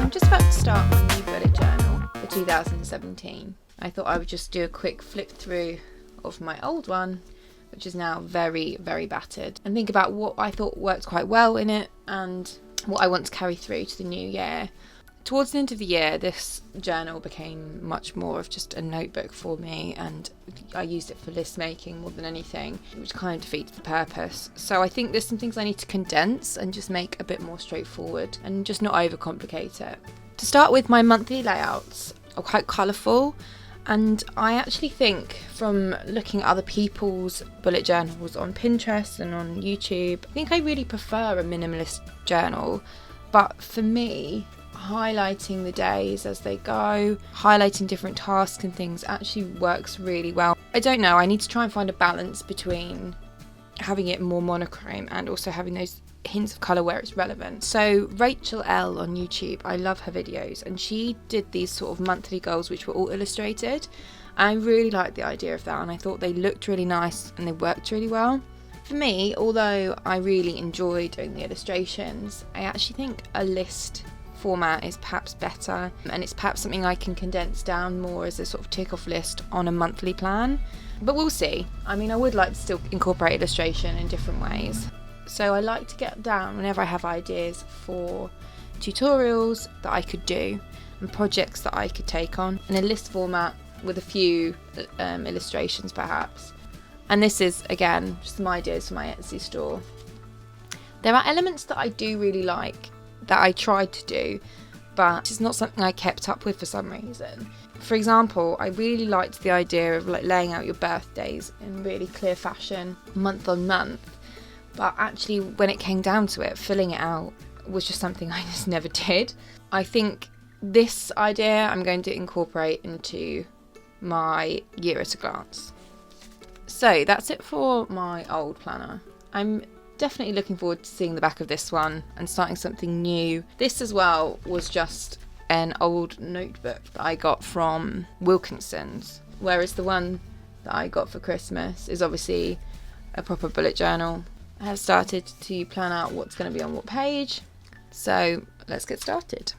I'm just about to start my new bullet journal for 2017. I thought I would just do a quick flip through of my old one, which is now very, very battered, and think about what I thought worked quite well in it and what I want to carry through to the new year. Towards the end of the year, this journal became much more of just a notebook for me, and I used it for list making more than anything, which kind of defeats the purpose. So I think there's some things I need to condense and just make a bit more straightforward and just not overcomplicate it. To start with, my monthly layouts are quite colourful, and I actually think from looking at other people's bullet journals on Pinterest and on YouTube, I think I really prefer a minimalist journal. But for me, highlighting the days as they go, highlighting different tasks and things actually works really well. I don't know, I need to try and find a balance between having it more monochrome and also having those hints of colour where it's relevant. So Rachel L on YouTube, I love her videos, and she did these sort of monthly goals which were all illustrated. I really liked the idea of that, and I thought they looked really nice and they worked really well. For me, although I really enjoy doing the illustrations, I actually think a list format is perhaps better, and it's perhaps something I can condense down more as a sort of tick off list on a monthly plan, but we'll see. I mean, I would like to still incorporate illustration in different ways, so I like to get down whenever I have ideas for tutorials that I could do and projects that I could take on in a list format with a few illustrations perhaps. And this is again just some ideas for my Etsy store. There are elements that I do really like that I tried to do, but it's not something I kept up with for some reason. For example, I really liked the idea of like laying out your birthdays in really clear fashion month on month, but actually when it came down to it, filling it out was just something I just never did. I think this idea I'm going to incorporate into my year at a glance. So that's it for my old planner. I'm definitely looking forward to seeing the back of this one and starting something new. This as well was just an old notebook that I got from Wilkinson's, whereas the one that I got for Christmas is obviously a proper bullet journal. I have started to plan out what's going to be on what page, so let's get started.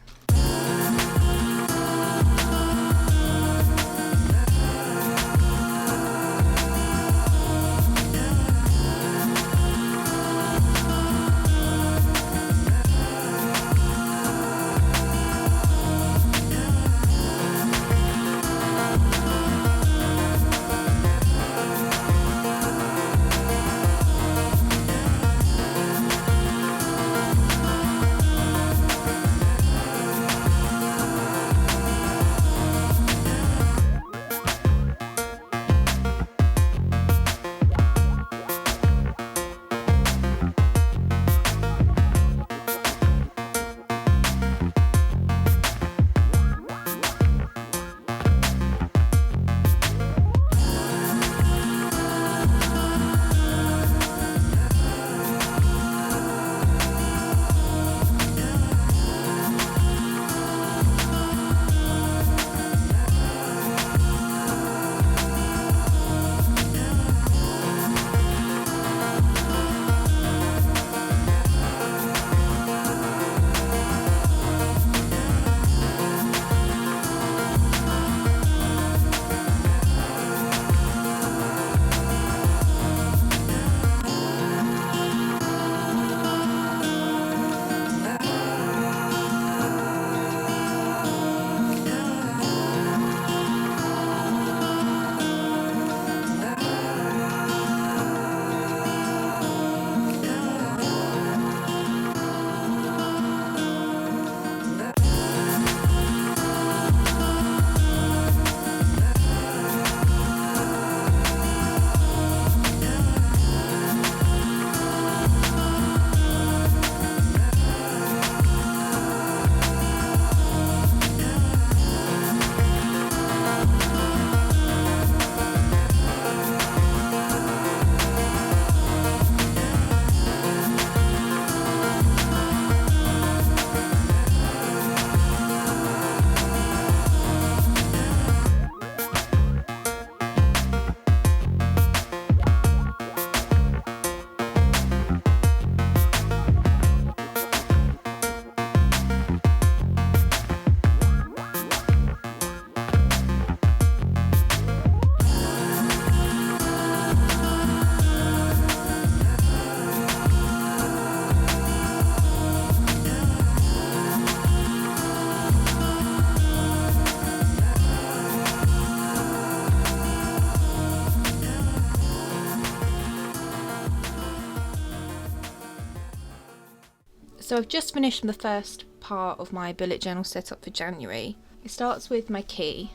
So I've just finished the first part of my bullet journal setup for January. It starts with my key.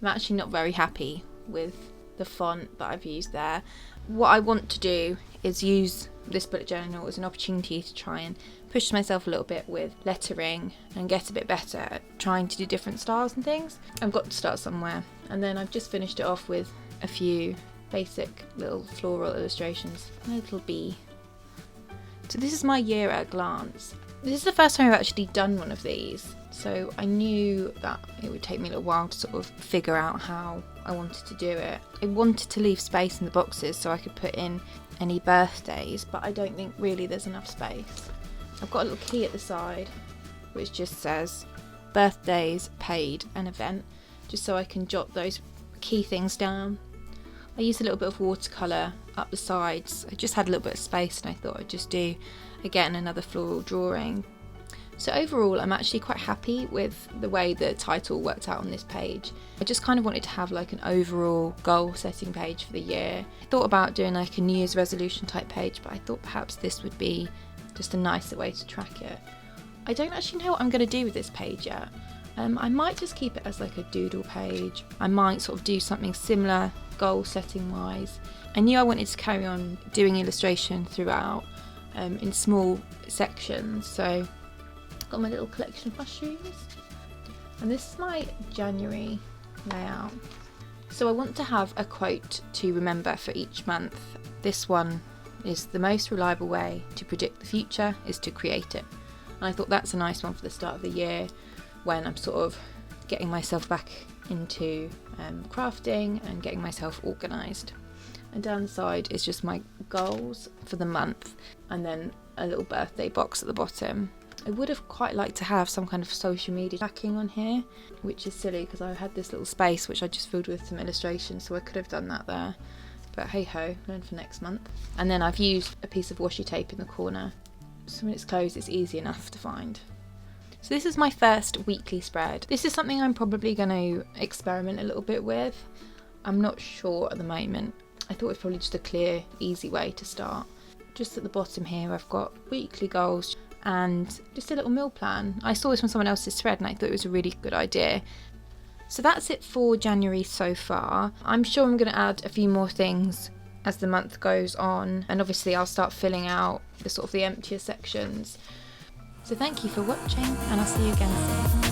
I'm actually not very happy with the font that I've used there. What I want to do is use this bullet journal as an opportunity to try and push myself a little bit with lettering and get a bit better at trying to do different styles and things. I've got to start somewhere, and then I've just finished it off with a few basic little floral illustrations and a little bee. So this is my year at a glance. This is the first time I've actually done one of these, so I knew that it would take me a little while to sort of figure out how I wanted to do it. I wanted to leave space in the boxes so I could put in any birthdays, but I don't think really there's enough space. I've got a little key at the side which just says birthdays, paid and event, just so I can jot those key things down. I used a little bit of watercolour up the sides. I just had a little bit of space and I thought I'd just do again another floral drawing. So overall I'm actually quite happy with the way the title worked out on this page. I just kind of wanted to have like an overall goal setting page for the year. I thought about doing like a New Year's resolution type page, but I thought perhaps this would be just a nicer way to track it. I don't actually know what I'm going to do with this page yet. I might just keep it as like a doodle page. I might sort of do something similar goal setting wise. I knew I wanted to carry on doing illustration throughout in small sections, so I've got my little collection of mushrooms, and this is my January layout. So I want to have a quote to remember for each month. This one is: the most reliable way to predict the future is to create it. And I thought that's a nice one for the start of the year when I'm sort of getting myself back into crafting and getting myself organised. And down the side is just my goals for the month, and then a little birthday box at the bottom. I would have quite liked to have some kind of social media tracking on here, which is silly because I had this little space which I just filled with some illustrations, so I could have done that there. But hey ho, learn for next month. And then I've used a piece of washi tape in the corner, so when it's closed it's easy enough to find. So this is my first weekly spread. This is something I'm probably going to experiment a little bit with. I'm not sure at the moment. I thought it was probably just a clear, easy way to start. Just at the bottom here I've got weekly goals and just a little meal plan. I saw this from someone else's thread and I thought it was a really good idea. So that's it for January so far. I'm sure I'm going to add a few more things as the month goes on, and obviously I'll start filling out the sort of the emptier sections. So thank you for watching, and I'll see you again soon.